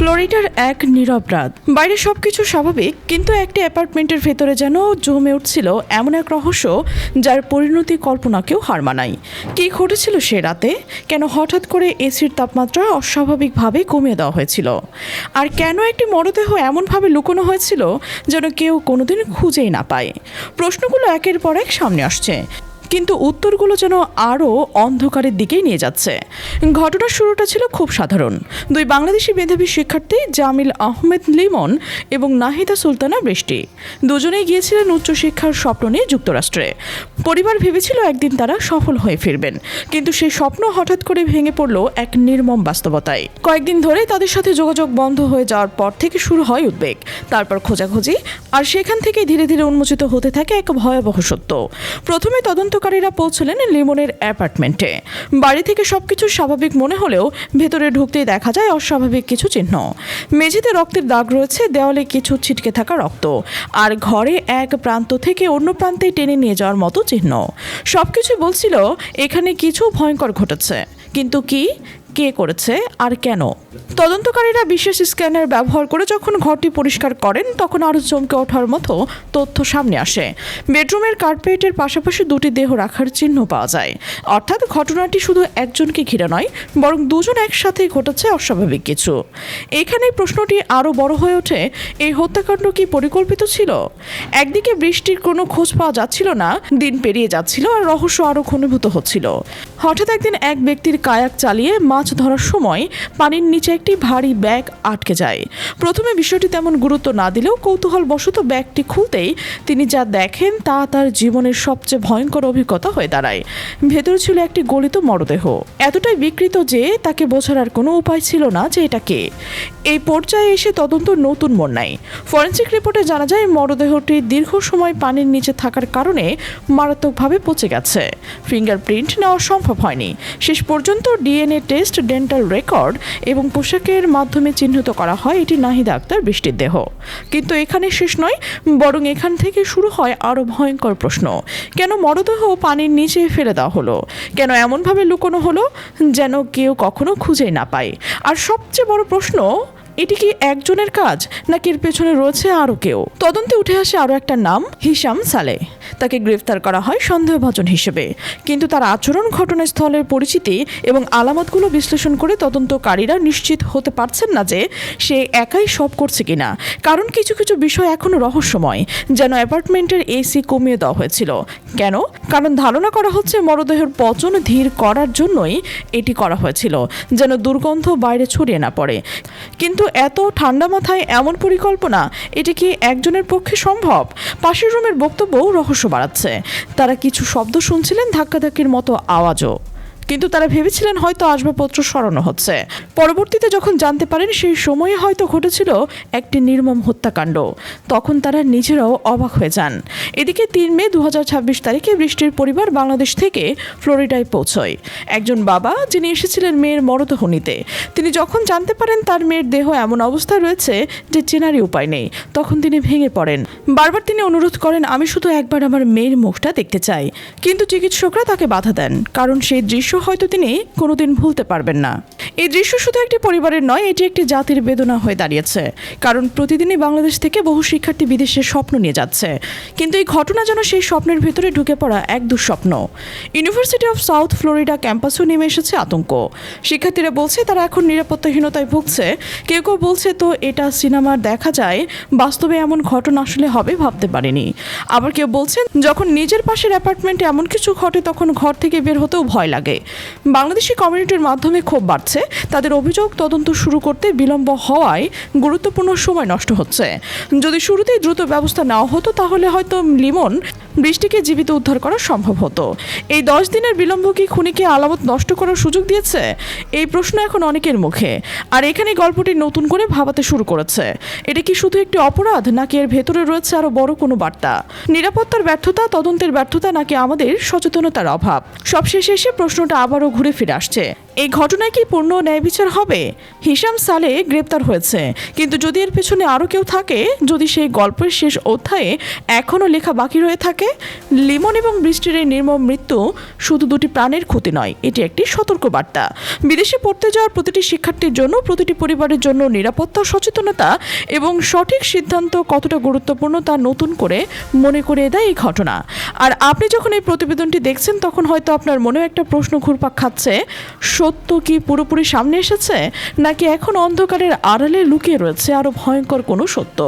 ফ্লোরিডার এক নীরব রাত। বাইরে সবকিছু স্বাভাবিক, কিন্তু একটি অ্যাপার্টমেন্টের ভেতরে যেন জমে উঠছিল এমন এক রহস্য যার পরিণতি কল্পনাকেও হার মানায়। কি ঘটেছিল সে রাতে? কেন হঠাৎ করে এসির তাপমাত্রা অস্বাভাবিকভাবে কমিয়ে দেওয়া হয়েছিল? আর কেন একটি মরদেহ এমনভাবে লুকোনো হয়েছিল যেন কেউ কোনোদিন খুঁজেই না পায়? প্রশ্নগুলো একের পর এক সামনে আসছে, কিন্তু উত্তরগুলো যেন আরও অন্ধকারের দিকেই নিয়ে যাচ্ছে। ঘটনার শুরুটা ছিল খুব সাধারণ। দুই বাংলাদেশি মেধাবী শিক্ষার্থী জামিল আহমেদ লিমন এবং নাহিদা সুলতানা বৃষ্টি দুজনেই গিয়েছিলেন উচ্চশিক্ষার স্বপ্ন নিয়ে যুক্তরাষ্ট্রে। পরিবার ভেবেছিল একদিন তারা সফল হয়ে ফিরবেন, কিন্তু সেই স্বপ্ন হঠাৎ করে ভেঙে পড়ল এক নির্মম বাস্তবতায়। কয়েকদিন ধরে তাদের সাথে যোগাযোগ বন্ধ হয়ে যাওয়ার পর থেকে শুরু হয় উদ্বেগ, তারপর খোঁজাখুঁজি, আর সেখান থেকেই ধীরে ধীরে উন্মোচিত হতে থাকে এক ভয়াবহ সত্য। প্রথমে তদন্তকারীরা পৌঁছলেন লিমনের অ্যাপার্টমেন্টে। বাড়ি থেকে সবকিছু স্বাভাবিক মনে হলেও ভেতরে ঢুকতেই দেখা যায় অস্বাভাবিক কিছু চিহ্ন। মেঝেতে রক্তের দাগ রয়েছে, দেওয়ালে কিছু ছিটকে থাকা রক্ত, আর ঘরে এক প্রান্ত থেকে অন্য প্রান্তে টেনে নিয়ে যাওয়ার মতো চিহ্ন। সবকিছু বলছিল এখানে কিছু ভয়ঙ্কর ঘটেছে, কিন্তু কি, কে করেছে আর কেন? তদন্তকারীরা বিশেষ স্ক্যানার ব্যবহার করে যখন ঘরটি পরিষ্কার করেন, তখন আরও চমকে ওঠার মতো তথ্য সামনে আসে। বেডরুমের কার্পেটের পাশাপাশি দুটি দেহ রাখার চিহ্ন পাওয়া যায়। অর্থাৎ ঘটনাটি শুধু একজনকে ঘিরে নয়, বরং দুজন একসাথে ঘটেছে অস্বাভাবিক কিছু। এখানেই প্রশ্নটি আরও বড় হয়ে ওঠে, এই হত্যাকাণ্ড কি পরিকল্পিত ছিল? একদিকে বৃষ্টির কোনো খোঁজ পাওয়া যাচ্ছিল না, দিন পেরিয়ে যাচ্ছিল আর রহস্য আরও ঘনীভূত হচ্ছিল। হঠাৎ একদিন এক ব্যক্তির কায়াক চালিয়ে মাছ ধরার সময় পানির নিচে একটি ভারী ব্যাগ আটকে যায়। প্রথমে বিষয়টি তেমন গুরুত্ব না দিলেও কৌতূহলবশত ব্যাগটি খুলতেই তিনি যা দেখেন তা তার জীবনের সবচেয়ে ভয়ঙ্কর অভিজ্ঞতা হয়ে দাঁড়ায়। ভেতরে ছিল একটি গলিত মরদেহ, এতটাই বিকৃত যে তাকে বোঝার আর কোনো উপায় ছিল না যে এটা কে। এই পর্যায়ে এসে তদন্ত নতুন মোড় নেয়। ফরেনসিক রিপোর্টে জানা যায় মরদেহটি দীর্ঘ সময় পানির নিচে থাকার কারণে মারাত্মকভাবে পচে গেছে। ফিঙ্গারপ্রিন্ট নেওয়া সম্ভব হয়নি। শেষ পর্যন্ত ডিএনএ টেস্ট, ডেন্টাল রেকর্ড এবং পোশাকের মাধ্যমে চিহ্নিত করা হয় এটি নাহিদা আক্তার বৃষ্টির দেহ। কিন্তু এখানে শেষ নয়, বরং এখান থেকে শুরু হয় আরও ভয়ঙ্কর প্রশ্ন। কেন মরদেহ পানির নিচে ফেলে দেওয়া হলো? কেন এমনভাবে লুকোনো হলো যেন কেউ কখনো খুঁজেই না পায়? আর সবচেয়ে বড় প্রশ্ন, এটি কি একজনের কাজ, নাকি এর পেছনে রয়েছে আরও কেউ? তদন্তে উঠে আসে আরও একটা নাম, হিশাম সালেহ। তাকে গ্রেফতার করা হয় সন্দেহভাজন হিসেবে, কিন্তু তার আচরণ, ঘটনাস্থলের পরিচিতি এবং আলামতগুলো বিশ্লেষণ করে তদন্তকারীরা নিশ্চিত হতে পারছেন না যে সে একাই সব করছে কিনা। কারণ কিছু কিছু বিষয় এখনও রহস্যময়, যেন অ্যাপার্টমেন্টের এসি কমিয়ে দেওয়া হয়েছিল। কেন? কারণ ধারণা করা হচ্ছে মরদেহের পচন ধীর করার জন্যই এটি করা হয়েছিল, যেন দুর্গন্ধ বাইরে ছড়িয়ে না পড়ে। কিন্তু এত ঠান্ডা মাথায় এমন পরিকল্পনা, এটি কি একজনের পক্ষে সম্ভব? পাশের রুমের বক্তব্যও রহস্য বাড়াচ্ছে। তারা কিছু শব্দ শুনছিলেন, ধাক্কাধাক্কির মতো আওয়াজও, কিন্তু তারা ভেবেছিলেন হয়তো আসবাবপত্র সরানো হচ্ছে। পরবর্তীতে যখন জানতে পারেন সেই সময়ে হয়তো ঘটেছিল একটি নির্মম হত্যাকাণ্ড, তখন তারা নিজেরাও অবাক হয়ে যান। এদিকে 3 মে 2026 তারিখে বৃষ্টির পরিবার বাংলাদেশ থেকে ফ্লোরিডায় পৌঁছয়। একজন বাবা, যিনি এসেছিলেন মেয়ের মরদেহ নিতে, তিনি যখন জানতে পারেন তার মেয়ের দেহ এমন অবস্থায় রয়েছে যে চেনারই উপায় নেই, তখন তিনি ভেঙে পড়েন। বারবার তিনি অনুরোধ করেন, আমি শুধু একবার আমার মেয়ের মুখটা দেখতে চাই। কিন্তু চিকিৎসকরা তাকে বাধা দেন, কারণ সেই দৃশ্য হয়তো তিনি কোনোদিন ভুলতে পারবেন না। এই দৃশ্য শুধু একটি পরিবারের নয়, এটি একটি জাতির বেদনা হয়ে দাঁড়িয়েছে। কারণ প্রতিদিনই বাংলাদেশ থেকে বহু শিক্ষার্থী বিদেশের স্বপ্ন নিয়ে যাচ্ছে, কিন্তু এই ঘটনা যেন সেই স্বপ্নের ভিতরে ঢুকে পড়া এক দুঃস্বপ্ন। ইউনিভার্সিটি অফ সাউথ ফ্লোরিডা ক্যাম্পাসেও নেমে এসেছে আতঙ্ক। শিক্ষার্থীরা বলছে তারা এখন নিরাপত্তাহীনতায় ভুগছে। কেউ কেউ বলছে তো এটা সিনেমার দেখা যায়, বাস্তবে এমন ঘটনা আসলে হবে ভাবতে পারেনি। আবার কেউ বলছেন যখন নিজের পাশের অ্যাপার্টমেন্টে এমন কিছু ঘটে তখন ঘর থেকে বের হতেও ভয় লাগে। বাংলাদেশি কমিউনিটির মাধ্যমে ক্ষোভ বাড়ছে। তাদের অভিযোগ, তদন্ত শুরু করতে বিলম্ব হওয়ায় গুরুত্বপূর্ণ সময় নষ্ট হচ্ছে। যদি শুরুতেই দ্রুত ব্যবস্থা নেওয়া হতো তাহলে হয়তো লিমন বৃষ্টিকে জীবিত উদ্ধার করা সম্ভব হতো। এই 10 দিনের বিলম্ব কি খুনিকে আলামত নষ্ট করার সুযোগ দিয়েছে? এই প্রশ্ন এখন অনেকের মুখে। আর এখানে গল্পটি নতুন করে ভাবাতে শুরু করেছে, এটা কি শুধু একটি অপরাধ, নাকি এর ভেতরে রয়েছে আরো বড় কোনো বার্তা? নিরাপত্তার ব্যর্থতা, তদন্তের ব্যর্থতা, নাকি আমাদের সচেতনতার অভাব? সবশেষে এসে প্রশ্নটা আবারও ঘুরে ফিরে আসছে, এই ঘটনায় কি পূর্ণ ন্যায় বিচার হবে? হিশাম সালেহ গ্রেপ্তার হয়েছে, কিন্তু যদি এর পেছনে আরও কেউ থাকে, যদি সেই গল্পের শেষ অধ্যায়ে এখনও লেখা বাকি রয়ে থাকে, লিমন এবং বৃষ্টির এই নির্মম মৃত্যু শুধু দুটি প্রাণের ক্ষতি নয়, এটি একটি সতর্কবার্তা। বিদেশে পড়তে যাওয়ার প্রতিটি শিক্ষার্থীর জন্য, প্রতিটি পরিবারের জন্য নিরাপত্তা, সচেতনতা এবং সঠিক সিদ্ধান্ত কতটা গুরুত্বপূর্ণ তা নতুন করে মনে করিয়ে দেয় এই ঘটনা। আর আপনি যখন এই প্রতিবেদনটি দেখছেন তখন হয়তো আপনার মনেও একটা প্রশ্ন ঘুরপাক খাচ্ছে, সত্য কি পুরোপুরি সামনে এসেছে, নাকি এখন অন্ধকারের আড়ালে লুকিয়ে রয়েছে আরও ভয়ঙ্কর কোনো সত্য?